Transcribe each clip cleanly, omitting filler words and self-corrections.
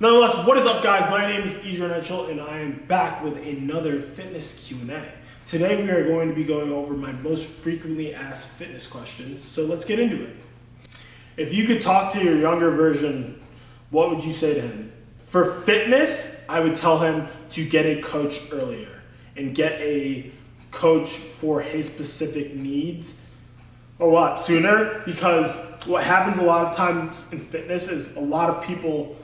Nonetheless, what is up, guys? My name is Adrian Etchell, and I am back with another fitness Q&A. Today we are going to be going over my most frequently asked fitness questions, so let's get into it. If you could talk to your younger version, what would you say to him? For fitness, I would tell him to get a coach earlier and get a coach for his specific needs a lot sooner, because what happens a lot of times in fitness is a lot of people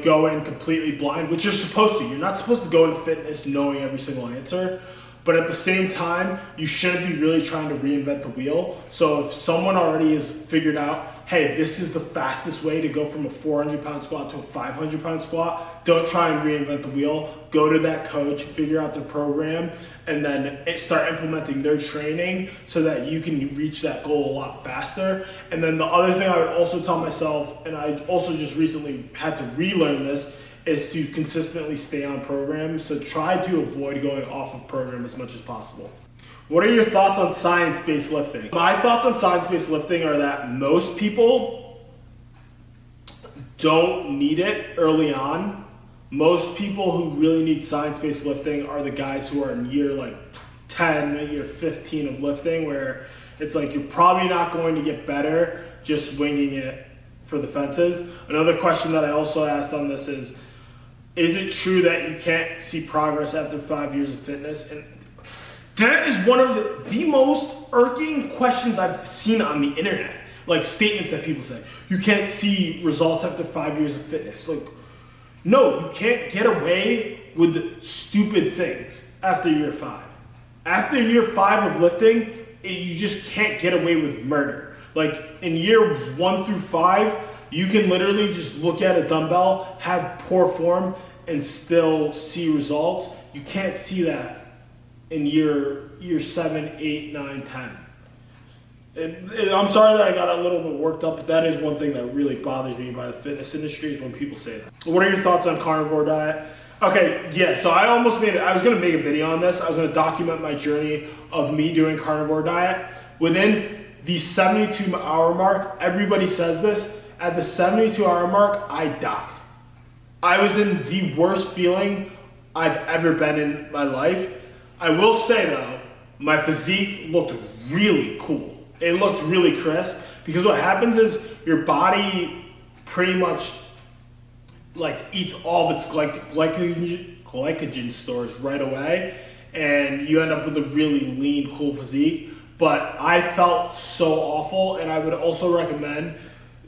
go in completely blind, which you're supposed to. You're not supposed to go into fitness knowing every single answer, but at the same time, you shouldn't be really trying to reinvent the wheel. So if someone already has figured out, hey, this is the fastest way to go from a 400-pound squat to a 500-pound squat, don't try and reinvent the wheel. Go to that coach, figure out their program, and then start implementing their training so that you can reach that goal a lot faster. And then the other thing I would also tell myself, and I also just recently had to relearn this, is to consistently stay on program. So try to avoid going off of program as much as possible. What are your thoughts on science-based lifting? My thoughts on science-based lifting are that most people don't need it early on. Most people who really need science-based lifting are the guys who are in year 10, year 15 of lifting, where it's like you're probably not going to get better just winging it for the fences. Another question that I also asked on this is it true that you can't see progress after 5 years of fitness? And that is one of the most irking questions I've seen on the internet. Like statements that people say, you can't see results after 5 years of fitness. Like, no, you can't get away with stupid things after year 5. After year 5 of lifting, you just can't get away with murder. Like in years 1 through 5, you can literally just look at a dumbbell, have poor form, and still see results. You can't see that in year 7, 8, 9, 10. I'm sorry that I got a little bit worked up, but that is one thing that really bothers me by the fitness industry is when people say that. What are your thoughts on carnivore diet? Okay, yeah, so I was gonna make a video on this. I was gonna document my journey of me doing carnivore diet. Within the 72-hour mark, everybody says this, at the 72-hour mark, I died. I was in the worst feeling I've ever been in my life. I will say though, my physique looked really cool. It looked really crisp, because what happens is your body pretty much eats all of its glycogen stores right away, and you end up with a really lean, cool physique. But I felt so awful, and I would also recommend,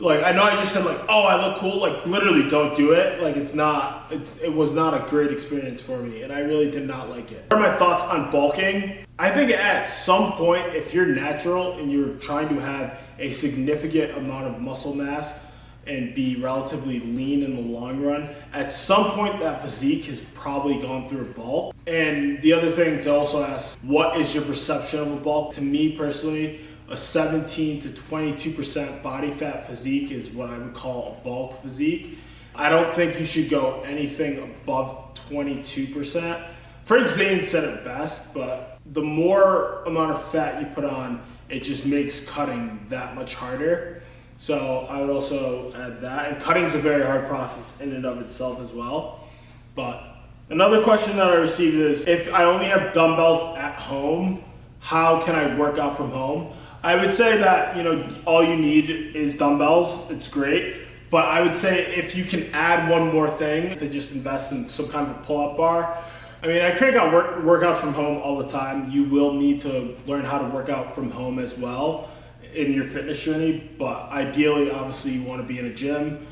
I know I just said oh, I look cool, literally don't do it. It was not a great experience for me, and I really did not like it. What are my thoughts on bulking? I think at some point, if you're natural and you're trying to have a significant amount of muscle mass and be relatively lean in the long run, at some point that physique has probably gone through a bulk. And the other thing to also ask, what is your perception of a bulk? To me personally, a 17 to 22% body fat physique is what I would call a bulked physique. I don't think you should go anything above 22%. Frank Zane said it best, but the more amount of fat you put on, it just makes cutting that much harder. So I would also add that. And cutting is a very hard process in and of itself as well. But another question that I received is, if I only have dumbbells at home, how can I work out from home? I would say that, all you need is dumbbells. It's great. But I would say if you can add one more thing, to just invest in some kind of a pull-up bar. I mean, I crank out workouts from home all the time. You will need to learn how to work out from home as well in your fitness journey. But ideally, obviously, you want to be in a gym.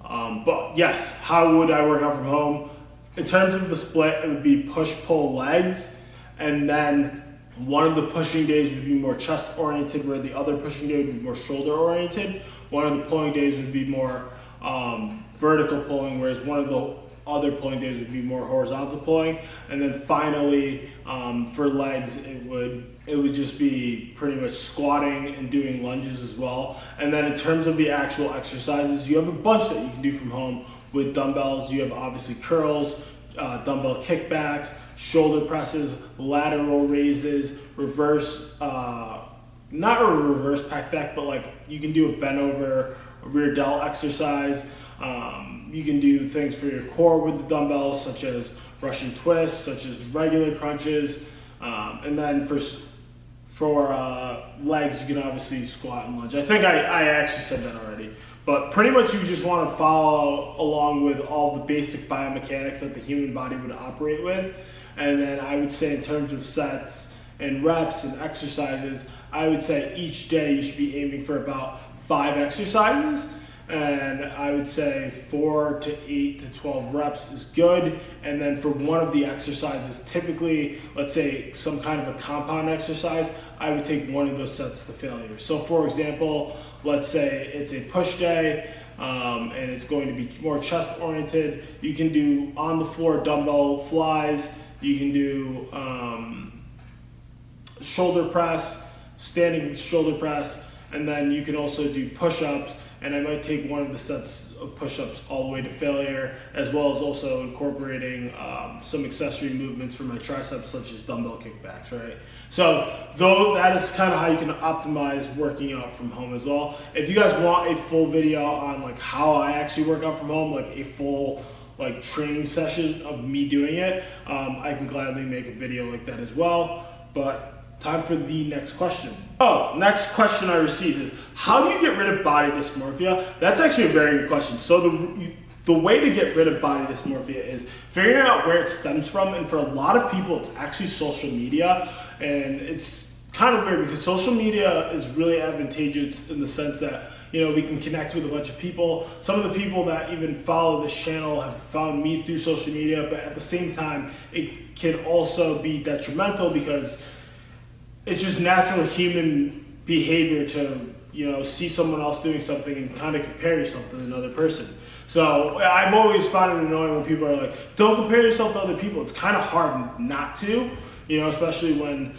But yes, how would I work out from home? In terms of the split, it would be push-pull legs, and then one of the pushing days would be more chest oriented, where the other pushing day would be more shoulder oriented. One of the pulling days would be more vertical pulling, whereas one of the other pulling days would be more horizontal pulling. And then finally, for legs, it would just be pretty much squatting and doing lunges as well. And then in terms of the actual exercises, you have a bunch that you can do from home with dumbbells. You have obviously curls, dumbbell kickbacks, shoulder presses, lateral raises, reverse, not a reverse pec deck, but you can do a bent over, a rear delt exercise, You can do things for your core with the dumbbells, such as Russian twists, such as regular crunches. And then for legs, you can obviously squat and lunge. I think I actually said that already. But pretty much you just want to follow along with all the basic biomechanics that the human body would operate with. And then I would say in terms of sets and reps and exercises, I would say each day you should be aiming for about 5 exercises. And I would say 4 to 8 to 12 reps is good. And then for one of the exercises, typically, let's say some kind of a compound exercise, I would take one of those sets to failure. So for example, let's say it's a push day, and it's going to be more chest oriented. You can do on the floor dumbbell flies. You can do shoulder press, standing shoulder press, and then you can also do push-ups. And I might take one of the sets of push-ups all the way to failure, as well as also incorporating some accessory movements for my triceps, such as dumbbell kickbacks, right? So that is kind of how you can optimize working out from home as well. If you guys want a full video on like how I actually work out from home, like a full like training session of me doing it, I can gladly make a video like that as well. But time for the next question. Next question I received is, how do you get rid of body dysmorphia? That's actually a very good question. So the way to get rid of body dysmorphia is figuring out where it stems from. And for a lot of people, it's actually social media. And it's kind of weird because social media is really advantageous in the sense that, you know, we can connect with a bunch of people. Some of the people that even follow this channel have found me through social media, but at the same time, it can also be detrimental because it's just natural human behavior to, you know, see someone else doing something and kind of compare yourself to another person. So I've always found it annoying when people are like, don't compare yourself to other people. It's kind of hard not to, you know, especially when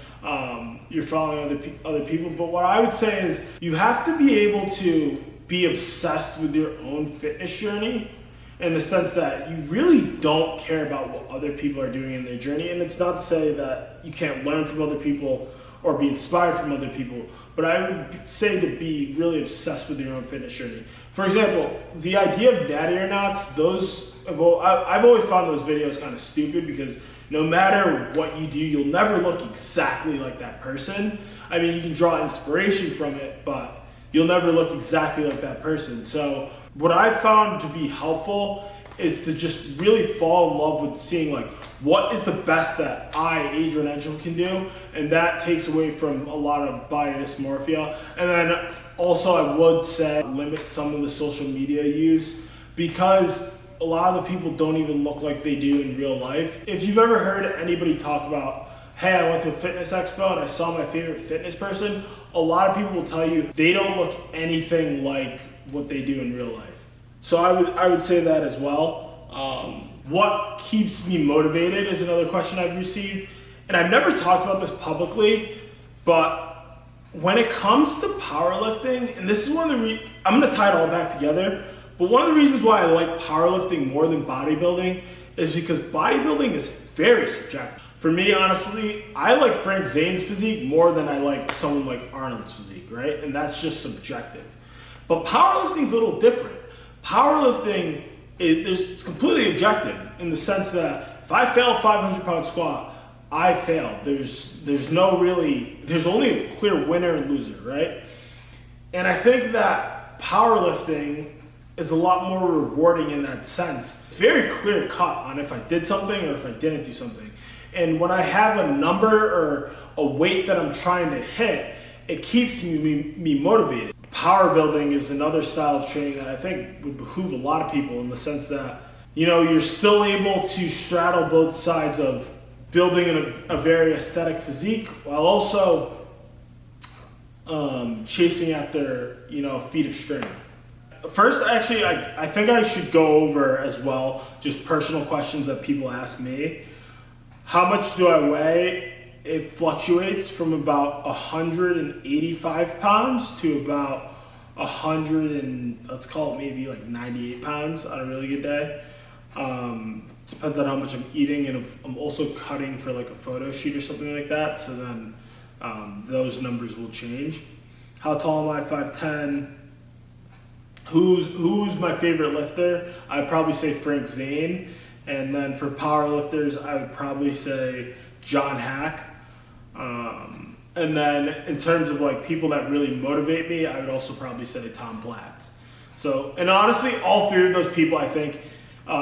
you're following other people. But what I would say is you have to be able to be obsessed with your own fitness journey, in the sense that you really don't care about what other people are doing in their journey. And it's not to say that you can't learn from other people or be inspired from other people, but I would say to be really obsessed with your own fitness journey. For example, the idea of Natty or Nots, I've always found those videos kind of stupid because no matter what you do, you'll never look exactly like that person. I mean, you can draw inspiration from it, but you'll never look exactly like that person. So what I found to be helpful is to just really fall in love with seeing like what is the best that Adrian Angel can do, and that takes away from a lot of body dysmorphia. And then also I would say limit some of the social media use, because a lot of the people don't even look like they do in real life. If you've ever heard anybody talk about, hey, I went to a fitness expo and I saw my favorite fitness person, a lot of people will tell you they don't look anything like what they do in real life. So I would say that as well. What keeps me motivated is another question I've received. And I've never talked about this publicly, but when it comes to powerlifting, and this is one of the I'm gonna tie it all back together, but one of the reasons why I like powerlifting more than bodybuilding is because bodybuilding is very subjective. For me, honestly, I like Frank Zane's physique more than I like someone like Arnold's physique, right? And that's just subjective. But powerlifting's a little different. Powerlifting, it's completely objective in the sense that if I fail a 500-pound squat, I failed. There's only a clear winner and loser, right? And I think that powerlifting is a lot more rewarding in that sense. It's very clear cut on if I did something or if I didn't do something. And when I have a number or a weight that I'm trying to hit, it keeps me motivated. Powerbuilding is another style of training that I think would behoove a lot of people, in the sense that, you know, you're still able to straddle both sides of building a very aesthetic physique while also chasing after, you know, a feat of strength. First, actually, I think I should go over as well just personal questions that people ask me. How much do I weigh? It fluctuates from about 185 pounds to about 98 pounds on a really good day. Depends on how much I'm eating, and if I'm also cutting for like a photo shoot or something like that, so then those numbers will change. How tall am I? 5'10". Who's my favorite lifter? I'd probably say Frank Zane. And then for power lifters, I would probably say John Hack. And then in terms of like people that really motivate me, I would also probably say Tom Platz. So, and honestly, all three of those people, I think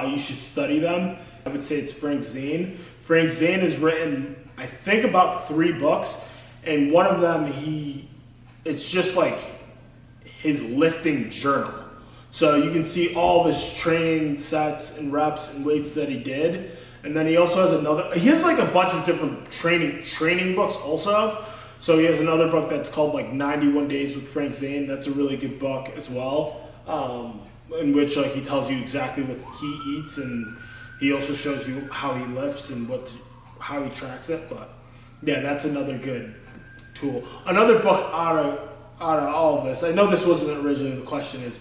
you should study them. I would say it's Frank Zane. Frank Zane has written, I think, about 3 books, and one of them it's just like his lifting journal. So you can see all of his training sets and reps and weights that he did. And then he also has he has like a bunch of different training books also. So he has another book that's called like 91 Days with Frank Zane. That's a really good book as well, in which like he tells you exactly what he eats, and he also shows you how he lifts and how he tracks it. But yeah, that's another good tool. Another book out of all of this, I know this wasn't originally the question, is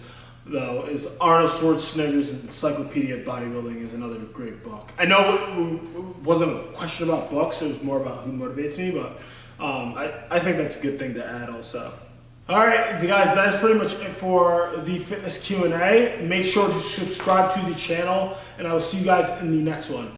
Arnold Schwarzenegger's Encyclopedia of Bodybuilding is another great book. I know it wasn't a question about books, it was more about who motivates me, but I think that's a good thing to add also. Alright guys, that is pretty much it for the fitness Q&A. Make sure to subscribe to the channel, and I will see you guys in the next one.